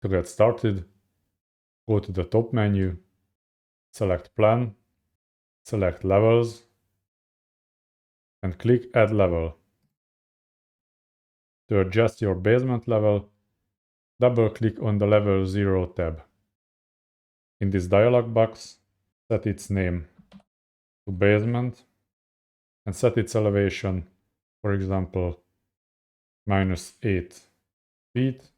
To get started, go to the top menu, select Plan, select Levels, and click Add Level. To adjust your basement level, double-click on the Level 0 tab. In this dialog box, set its name to Basement and set its elevation, for example, -8 feet,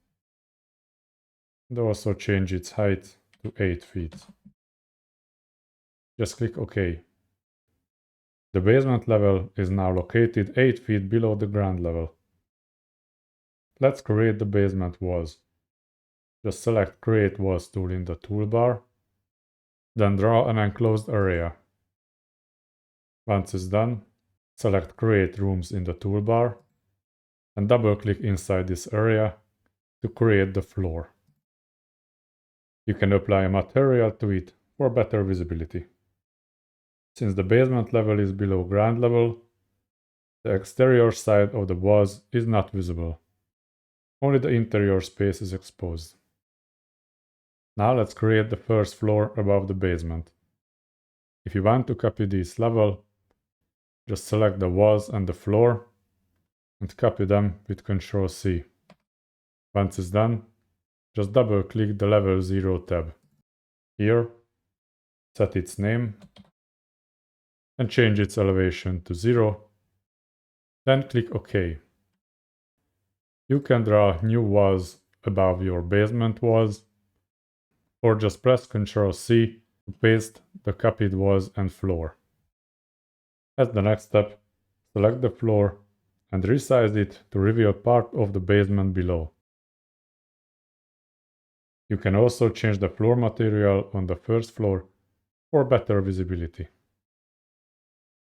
and also change its height to 8 feet. Just click OK. The basement level is now located 8 feet below the ground level. Let's create the basement walls. Just select Create Walls tool in the toolbar, then draw an enclosed area. Once it's done, select Create Rooms in the toolbar, and double-click inside this area to create the floor. You can apply a material to it for better visibility. Since the basement level is below ground level, the exterior side of the walls is not visible. Only the interior space is exposed. Now let's create the first floor above the basement. If you want to copy this level, just select the walls and the floor and copy them with Ctrl+C. Once it's done, just double-click the Level 0 tab. Here, set its name and change its elevation to 0. Then click OK. You can draw new walls above your basement walls, or just press Ctrl+C to paste the copied walls and floor. As the next step, select the floor and resize it to reveal part of the basement below. You can also change the floor material on the first floor for better visibility.